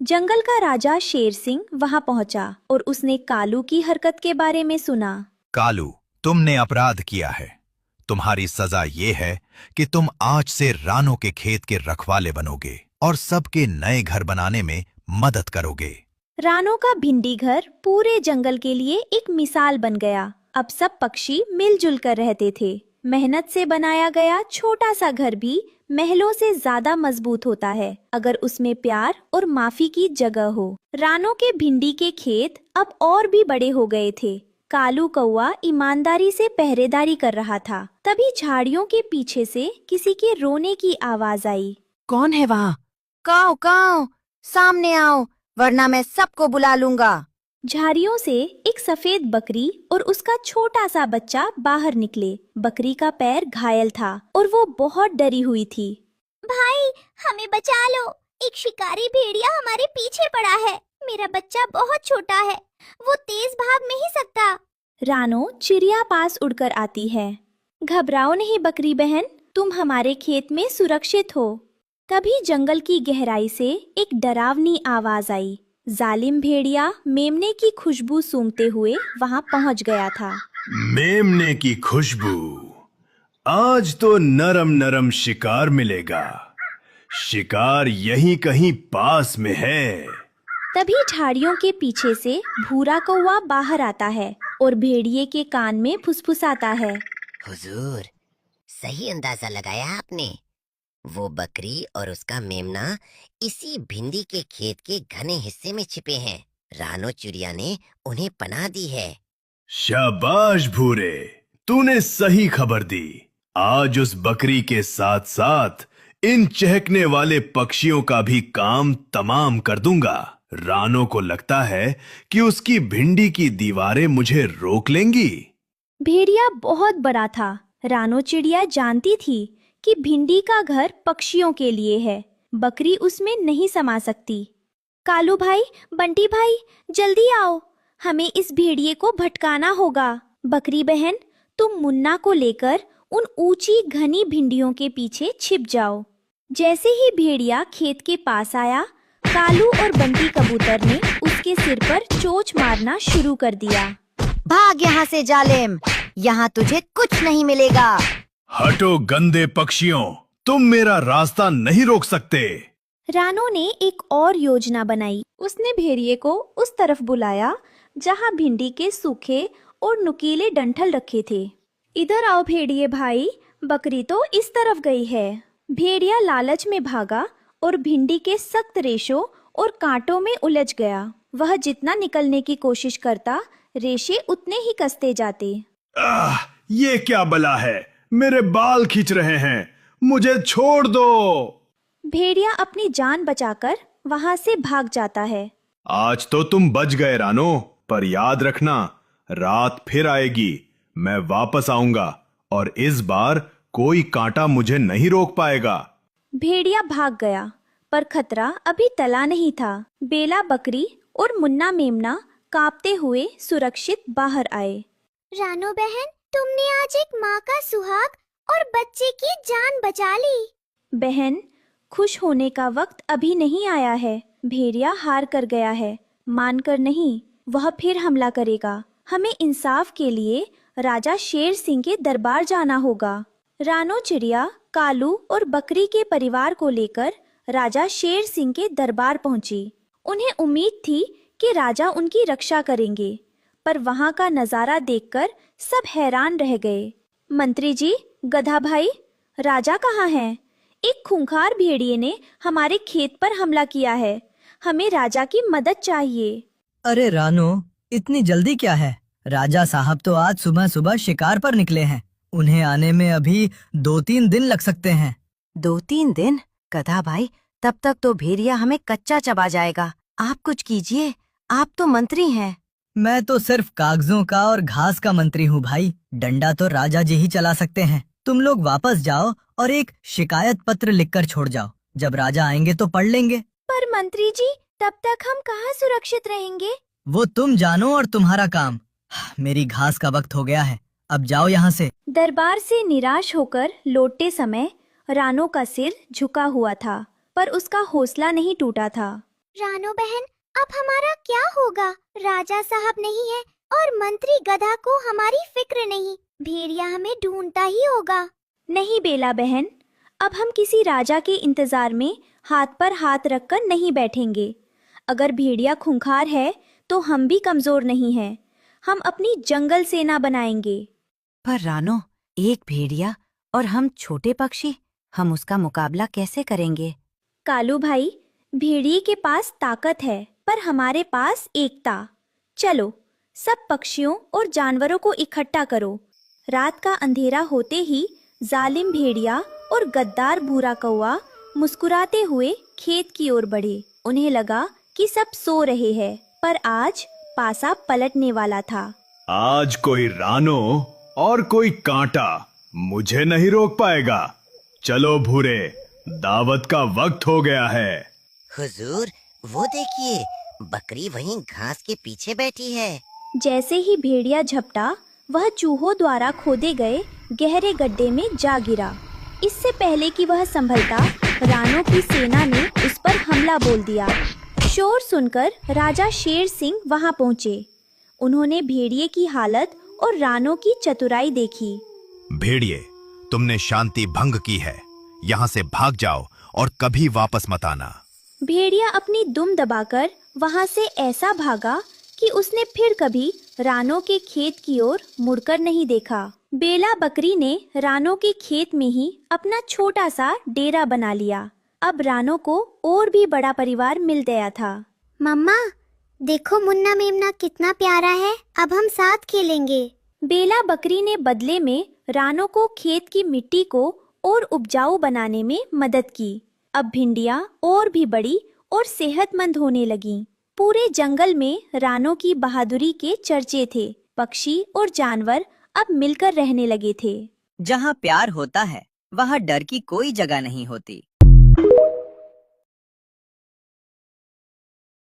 जंगल का राजा शेर सिंह वहां पहुंचा और उसने कालू की हरकत के बारे में सुना। कालू, तुमने अपराध किया है। तुम्हारी सजा ये है कि तुम आज से रानों के खेत के रखवाले बनोगे और सबके नए घर बनाने में मदद करोगे। रानों का भिंडी घर पूरे जंगल के लिए एक मिसाल बन गया। अब सब पक्षी मिलजुल कर रहते थे। मेहनत से बनाया गया छोटा सा घर भी महलों से ज्यादा मजबूत होता है अगर उसमें प्यार और माफी की जगह हो। रानों के भिंडी के खेत अब और भी बड़े हो गए थे। कालू कौआ ईमानदारी से पहरेदारी कर रहा था। तभी झाड़ियों के पीछे से किसी के रोने की आवाज आई। कौन है वहाँ? काऊ काऊ, सामने आओ वरना मैं सबको बुला लूंगा। झाड़ियों से एक सफेद बकरी और उसका छोटा सा बच्चा बाहर निकले। बकरी का पैर घायल था और वो बहुत डरी हुई थी। भाई, हमें बचा लो, एक शिकारी भेड़िया हमारे पीछे पड़ा है। मेरा बच्चा बहुत छोटा है, वो तेज भाग नहीं सकता। रानो चिड़िया पास उड़कर आती है। घबराओ नहीं बकरी बहन, तुम हमारे खेत में सुरक्षित हो। तभी जंगल की गहराई से एक डरावनी आवाज आई। जालिम भेड़िया मेमने की खुशबू सूंघते हुए वहां पहुंच गया था। मेमने की खुशबू, आज तो नरम नरम शिकार मिलेगा। शिकार यहीं कहीं पास में है। तभी झाड़ियों के पीछे से भूरा कौवा बाहर आता है और भेड़िए के कान में फुसफुसाता है। हुजूर, सही अंदाजा लगाया आपने। वो बकरी और उसका मेमना इसी भिंडी के खेत के घने हिस्से में छिपे हैं। रानो चिड़िया ने उन्हें पनाह दी है। शाबाश भूरे, तूने सही खबर दी। आज उस बकरी के साथ साथ इन चहकने वाले पक्षियों का भी काम तमाम कर दूंगा। रानो को लगता है कि उसकी भिंडी की दीवारें मुझे रोक लेंगी। भेड़िया बहुत बड़ा था। रानो चिड़िया जानती थी कि भिंडी का घर पक्षियों के लिए है, बकरी उसमें नहीं समा सकती। कालू भाई, बंटी भाई, जल्दी आओ, हमें इस भेड़िए को भटकाना होगा। बकरी बहन, तुम मुन्ना को लेकर उन ऊंची घनी भिंडियों के पीछे छिप जाओ। जैसे ही भेड़िया खेत के पास आया, कालू और बंटी कबूतर ने उसके सिर पर चोंच मारना शुरू कर दिया। भाग यहाँ से जालिम, यहाँ तुझे कुछ नहीं मिलेगा। हटो गंदे पक्षियों, तुम मेरा रास्ता नहीं रोक सकते। रानो ने एक और योजना बनाई। उसने भेड़िए को उस तरफ बुलाया जहां भिंडी के सूखे और नुकीले डंठल रखे थे। इधर आओ भेड़िए भाई, बकरी तो इस तरफ गई है। भेड़िया लालच में भागा और भिंडी के सख्त रेशों और कांटों में उलझ गया। वह जितना निकलने की कोशिश करता, रेशे उतने ही कसते जाते। ये क्या बला है, मेरे बाल खींच रहे हैं, मुझे छोड़ दो। भेड़िया अपनी जान बचाकर वहां से भाग जाता है। आज तो तुम बच गए रानो, पर याद रखना, रात फिर आएगी, मैं वापस आऊंगा और इस बार कोई कांटा मुझे नहीं रोक पाएगा। भेड़िया भाग गया, पर खतरा अभी टला नहीं था। बेला बकरी और मुन्ना मेमना कांपते हुए सुरक्षित बाहर आए। रानो बहन, तुमने आज एक माँ का सुहाग और बच्चे की जान बचा ली। बहन, खुश होने का वक्त अभी नहीं आया है। भेड़िया हार कर गया है, मानकर नहीं, वह फिर हमला करेगा। हमें इंसाफ के लिए राजा शेर सिंह के दरबार जाना होगा। रानो चिड़िया कालू और बकरी के परिवार को लेकर राजा शेर सिंह के दरबार पहुंची। उन्हें उम्मीद थी कि राजा उनकी रक्षा करेंगे, पर वहां का नजारा देखकर सब हैरान रह गए। मंत्री जी, गधा भाई, राजा कहाँ हैं? एक खूंखार भेड़िए ने हमारे खेत पर हमला किया है, हमें राजा की मदद चाहिए। अरे रानो, इतनी जल्दी क्या है? राजा साहब तो आज सुबह सुबह शिकार पर निकले हैं, उन्हें आने में अभी 2-3 दिन लग सकते हैं। 2-3 दिन? गधा भाई, तब तक तो भेड़िया हमें कच्चा चबा जाएगा। आप कुछ कीजिए, आप तो मंत्री हैं। मैं तो सिर्फ कागजों का और घास का मंत्री हूँ भाई, डंडा तो राजा जी ही चला सकते हैं। तुम लोग वापस जाओ और एक शिकायत पत्र लिखकर छोड़ जाओ, जब राजा आएंगे तो पढ़ लेंगे। पर मंत्री जी, तब तक हम कहाँ सुरक्षित रहेंगे? वो तुम जानो और तुम्हारा काम। मेरी घास का वक्त हो गया है, अब जाओ यहाँ से। दरबार से निराश होकर लौटते समय रानो का सिर झुका हुआ था, पर उसका हौसला नहीं टूटा था। रानो बहन, अब हमारा क्या होगा? राजा साहब नहीं है और मंत्री गधा को हमारी फिक्र नहीं। भेड़िया हमें ढूंढता ही होगा। नहीं बेला बहन, अब हम किसी राजा के इंतजार में हाथ पर हाथ रखकर नहीं बैठेंगे। अगर भेड़िया खूंखार है तो हम भी कमजोर नहीं हैं। हम अपनी जंगल सेना बनाएंगे। पर रानो, एक भेड़िया और हम छोटे पक्षी, हम उसका मुकाबला कैसे करेंगे? कालू भाई, भेड़िए के पास ताकत है पर हमारे पास एकता। चलो, सब पक्षियों और जानवरों को इकट्ठा करो। रात का अंधेरा होते ही जालिम भेड़िया और गद्दार भूरा कौवा मुस्कुराते हुए खेत की ओर बढ़े। उन्हें लगा कि सब सो रहे हैं, पर आज पासा पलटने वाला था। आज कोई रानो और कोई कांटा मुझे नहीं रोक पाएगा। चलो भूरे, दावत का वक्त हो गया है। हुजूर, वो देखिए, बकरी वहीं घास के पीछे बैठी है। जैसे ही भेड़िया झपटा, वह चूहों द्वारा खोदे गए गहरे गड्ढे में जा गिरा। इससे पहले कि वह संभलता, रानों की सेना ने उस पर हमला बोल दिया। शोर सुनकर राजा शेर सिंह वहां पहुंचे। उन्होंने भेड़िए की हालत और रानों की चतुराई देखी। भेड़िए, तुमने शांति भंग की है। यहाँ से भाग जाओ और कभी वापस मत आना। भेड़िया अपनी दुम दबाकर वहां से ऐसा भागा कि उसने फिर कभी रानों के खेत की ओर मुड़कर नहीं देखा। बेला बकरी ने रानों के खेत में ही अपना छोटा सा डेरा बना लिया। अब रानों को और भी बड़ा परिवार मिल गया था। मम्मा, देखो मुन्ना मेमना कितना प्यारा है। अब हम साथ खेलेंगे। बेला बकरी ने बदले में रानों को खेत की मिट्टी को और उपजाऊ बनाने में मदद की। अब भिंडियाँ और भी बड़ी और सेहतमंद होने लगीं। पूरे जंगल में रानों की बहादुरी के चर्चे थे। पक्षी और जानवर अब मिलकर रहने लगे थे। जहाँ प्यार होता है वहाँ डर की कोई जगह नहीं होती।